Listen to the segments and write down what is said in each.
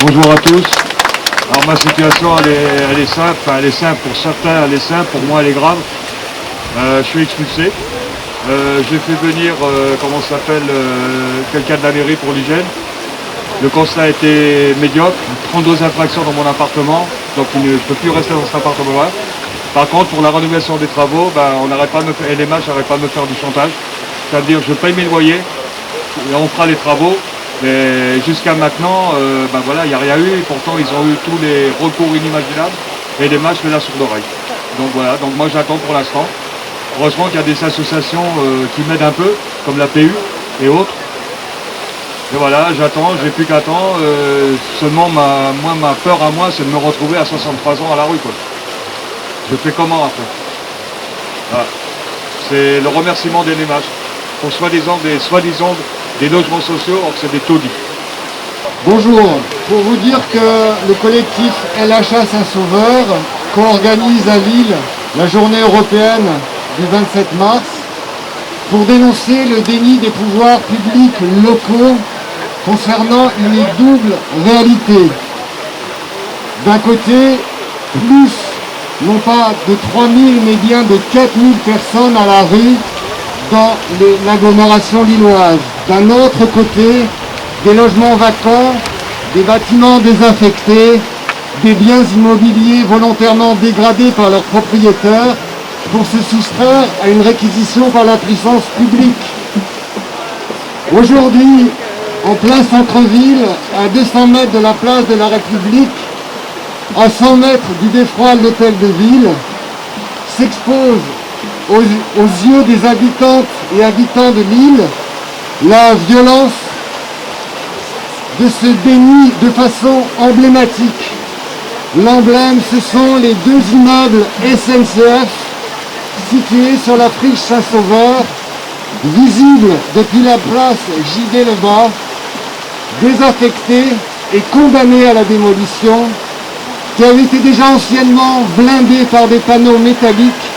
Bonjour à tous. Alors ma situation elle est simple, enfin, elle est simple pour certains, elle est simple, pour moi elle est grave. Je suis expulsé. J'ai fait venir, comment ça s'appelle, quelqu'un de la mairie pour l'hygiène. Le constat était médiocre, 32 infractions dans mon appartement, donc je ne peux plus rester dans cet appartement-là. Par contre, pour la rénovation des travaux, on n'arrête pas de me faire, et les matchs n'arrêtent pas de me faire du chantage. C'est-à-dire je paye mes loyers, et on fera les travaux. Mais jusqu'à maintenant, voilà, il n'y a rien eu, et pourtant ils ont eu tous les recours inimaginables, et les matchs, mais la sourde oreille. Donc voilà, donc moi j'attends pour l'instant. Heureusement qu'il y a des associations qui m'aident un peu, comme la PU et autres. Et voilà, j'attends, j'ai plus qu'attendre. Seulement, ma peur à moi, c'est de me retrouver à 63 ans à la rue, quoi. Je fais comment après? Voilà. C'est le remerciement des NMH pour soi-disant des logements sociaux, or que c'est des taudis. Bonjour, pour vous dire que le collectif LHA Saint-Sauveur co-organise à Lille la journée européenne du 27 mars pour dénoncer le déni des pouvoirs publics locaux concernant une double réalité. D'un côté, plus, non pas de 3000, mais bien de 4000 personnes à la rue dans l'agglomération lilloise. D'un autre côté, des logements vacants, des bâtiments désaffectés, des biens immobiliers volontairement dégradés par leurs propriétaires pour se soustraire à une réquisition par la puissance publique. Aujourd'hui, en plein centre-ville, à 200 mètres de la place de la République, à 100 mètres du beffroi de l'hôtel de ville, s'expose aux yeux des habitantes et habitants de Lille la violence de ce déni de façon emblématique. L'emblème, ce sont les deux immeubles SNCF situés sur la friche Saint-Sauveur, visibles depuis la place J.D. Lebas, désaffectés et condamnés à la démolition, qui avaient été déjà anciennement blindés par des panneaux métalliques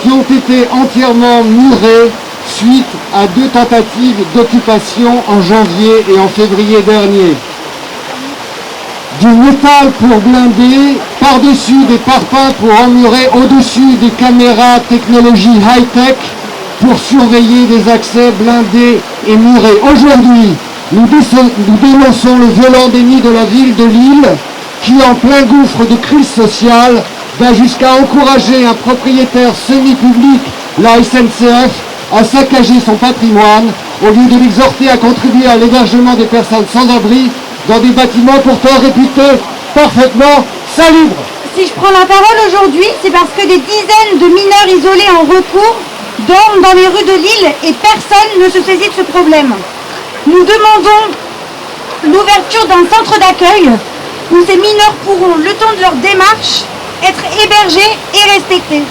qui ont été entièrement murés suite à 2 tentatives d'occupation en janvier et en février dernier. Du métal pour blinder, par-dessus des parpaings pour emmurer, au-dessus des caméras technologie high-tech pour surveiller des accès blindés et murés. Aujourd'hui, nous dénonçons le violent déni de la ville de Lille qui, en plein gouffre de crise sociale, va jusqu'à encourager un propriétaire semi-public, la SNCF, à saccager son patrimoine au lieu de l'exhorter à contribuer à l'hébergement des personnes sans abri dans des bâtiments pourtant réputés parfaitement salubres. Si je prends la parole aujourd'hui, c'est parce que des dizaines de mineurs isolés en recours dorment dans les rues de Lille et personne ne se saisit de ce problème. Nous demandons l'ouverture d'un centre d'accueil où ces mineurs pourront, le temps de leur démarche, être hébergés et respectés.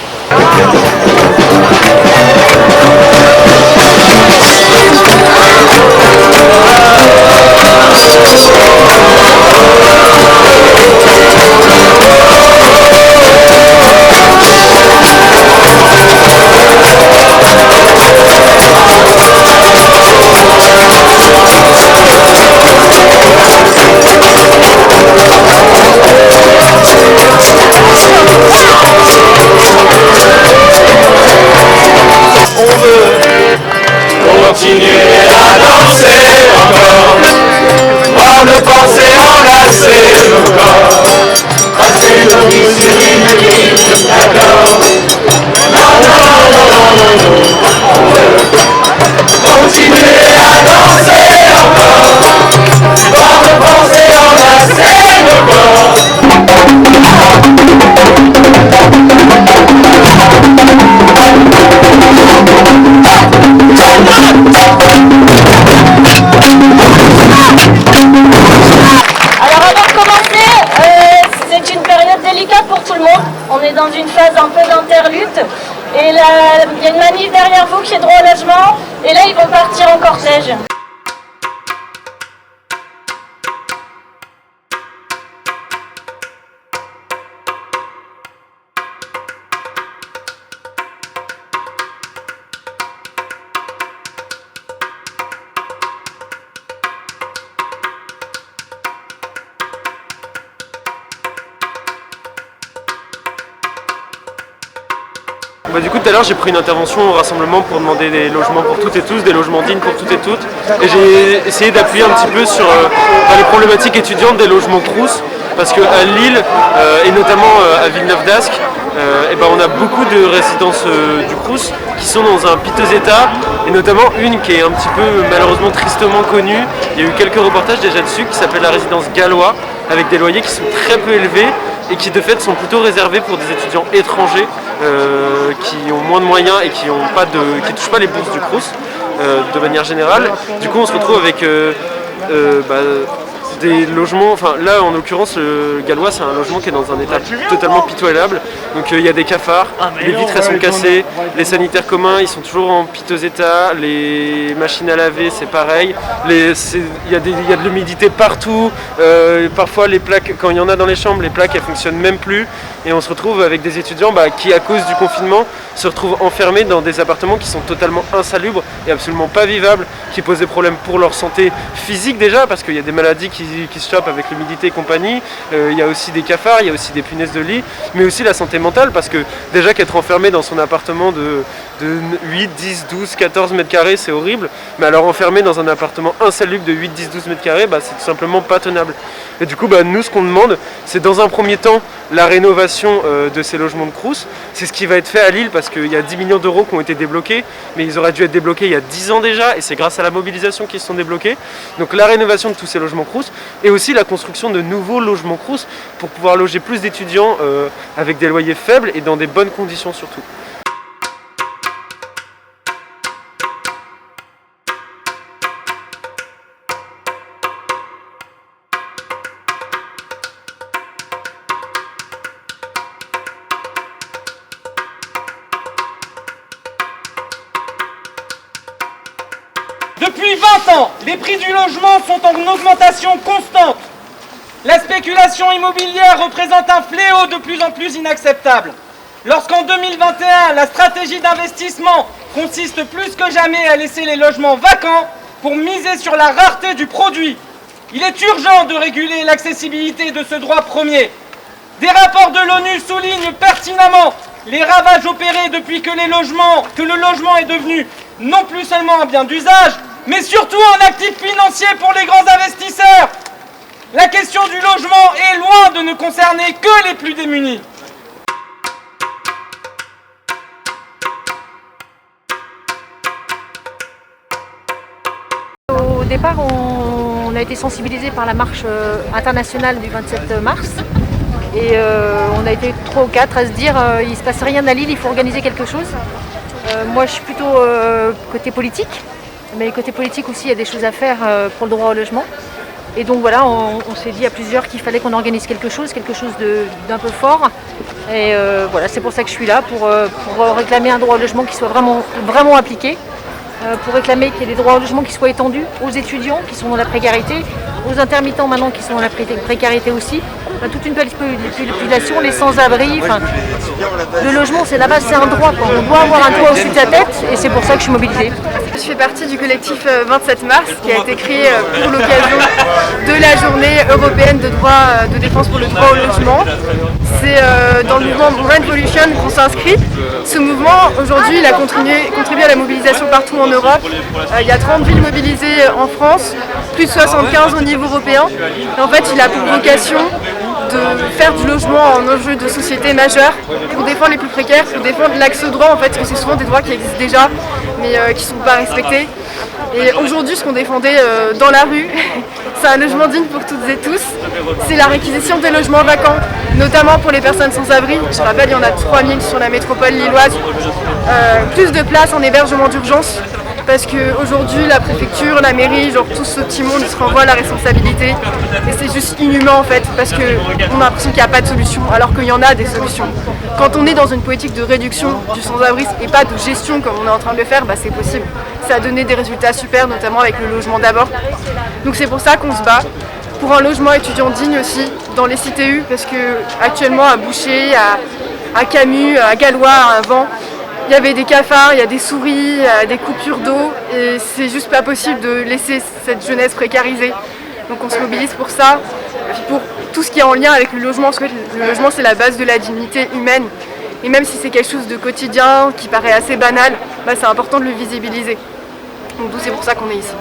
Continuer à danser encore, voir nos pensées enlacer nos corps, passer nos vies sur une ligne d'accord. Non, non, non, non, non, non, on veut continuer à danser encore, voir nos pensées enlacer nos corps. Alors avant de commencer, c'est une période délicate pour tout le monde. On est dans une phase un peu d'interlude. Et là, il y a une manif derrière vous qui est droit au logement. Et là, ils vont partir en cortège. Du coup, tout à l'heure, j'ai pris une intervention au rassemblement pour demander des logements pour toutes et tous, des logements dignes pour toutes et toutes. Et j'ai essayé d'appuyer un petit peu sur les problématiques étudiantes des logements Crous, parce qu'à Lille, et notamment à Villeneuve-d'Ascq, on a beaucoup de résidences du Crous qui sont dans un piteux état, et notamment une qui est un petit peu malheureusement tristement connue. Il y a eu quelques reportages déjà dessus, qui s'appelle la résidence Gallois, avec des loyers qui sont très peu élevés et qui de fait sont plutôt réservés pour des étudiants étrangers qui ont moins de moyens et qui ne touchent pas les bourses du Crous de manière générale. Du coup on se retrouve avec des logements, là en l'occurrence le Gallois c'est un logement qui est dans un état totalement pitoyable, donc il y a des cafards, les vitres elles sont cassées, les sanitaires communs ils sont toujours en piteux état, les machines à laver c'est pareil, il y a de l'humidité partout, parfois les plaques, quand il y en a dans les chambres, les plaques elles fonctionnent même plus, et on se retrouve avec des étudiants qui à cause du confinement se retrouvent enfermés dans des appartements qui sont totalement insalubres et absolument pas vivables, qui posent des problèmes pour leur santé physique déjà, parce qu'il y a des maladies qui se chopent avec l'humidité et compagnie, il y a aussi des cafards, il y a aussi des punaises de lit, mais aussi la santé mentale, parce que déjà qu'être enfermé dans son appartement de 8, 10, 12, 14 mètres carrés c'est horrible, mais alors enfermé dans un appartement insalubre de 8, 10, 12 mètres carrés, c'est tout simplement pas tenable. Et du coup nous ce qu'on demande c'est dans un premier temps la rénovation de ces logements de Crous. C'est ce qui va être fait à Lille parce qu'il y a 10 millions d'euros qui ont été débloqués, mais ils auraient dû être débloqués il y a 10 ans déjà, et c'est grâce à la mobilisation qu'ils se sont débloqués. Donc la rénovation de tous ces logements Crous, et aussi la construction de nouveaux logements Crous pour pouvoir loger plus d'étudiants avec des loyers faibles et dans des bonnes conditions surtout. Depuis 20 ans, les prix du logement sont en augmentation constante. La spéculation immobilière représente un fléau de plus en plus inacceptable. Lorsqu'en 2021, la stratégie d'investissement consiste plus que jamais à laisser les logements vacants pour miser sur la rareté du produit, il est urgent de réguler l'accessibilité de ce droit premier. Des rapports de l'ONU soulignent pertinemment les ravages opérés depuis que le logement est devenu non plus seulement un bien d'usage, mais surtout un actif financier pour les grands investisseurs. La question du logement est loin de ne concerner que les plus démunis. Au départ, on a été sensibilisés par la marche internationale du 27 mars. Et on a été 3 ou 4 à se dire il ne se passe rien à Lille, il faut organiser quelque chose. Moi je suis plutôt côté politique, mais côté politique aussi il y a des choses à faire pour le droit au logement. Et donc voilà, on s'est dit à plusieurs qu'il fallait qu'on organise quelque chose d'un peu fort. Et voilà, c'est pour ça que je suis là, pour réclamer un droit au logement qui soit vraiment appliqué, pour réclamer qu'il y ait des droits au logement qui soient étendus aux étudiants qui sont dans la précarité, aux intermittents maintenant qui sont dans la précarité aussi, toute une population, les sans-abri. Le logement c'est la base, c'est un droit, quoi. On doit avoir un toit au-dessus de sa tête et c'est pour ça que je suis mobilisée. Je fais partie du collectif 27 mars qui a été créé pour l'occasion de la journée européenne de droit de défense pour le droit au logement. C'est dans le mouvement Rent Pollution qu'on s'inscrit. Ce mouvement aujourd'hui il a contribué à la mobilisation partout en Europe. Il y a 30 villes mobilisées en France, plus de 75 au niveau européen. Et en fait il a pour vocation de faire du logement un enjeu de société majeur pour défendre les plus précaires, pour défendre l'accès au droit en fait, parce que c'est souvent des droits qui existent déjà mais qui ne sont pas respectés. Et aujourd'hui ce qu'on défendait dans la rue, c'est un logement digne pour toutes et tous, c'est la réquisition des logements vacants, notamment pour les personnes sans abri. Je rappelle, il y en a 3000 sur la métropole lilloise, plus de places en hébergement d'urgence. Parce qu'aujourd'hui, la préfecture, la mairie, tout ce petit monde se renvoie la responsabilité. Et c'est juste inhumain en fait, parce qu'on a l'impression qu'il n'y a pas de solution, alors qu'il y en a des solutions. Quand on est dans une politique de réduction du sans-abrisme et pas de gestion comme on est en train de le faire, c'est possible. Ça a donné des résultats super, notamment avec le logement d'abord. Donc c'est pour ça qu'on se bat. Pour un logement étudiant digne aussi, dans les CTU, parce qu'actuellement à Boucher, à Camus, à Gallois, à Vent, il y avait des cafards, il y a des souris, des coupures d'eau et c'est juste pas possible de laisser cette jeunesse précarisée. Donc on se mobilise pour ça, pour tout ce qui est en lien avec le logement, parce que le logement c'est la base de la dignité humaine Et même si c'est quelque chose de quotidien, qui paraît assez banal, c'est important de le visibiliser. Donc c'est pour ça qu'on est ici.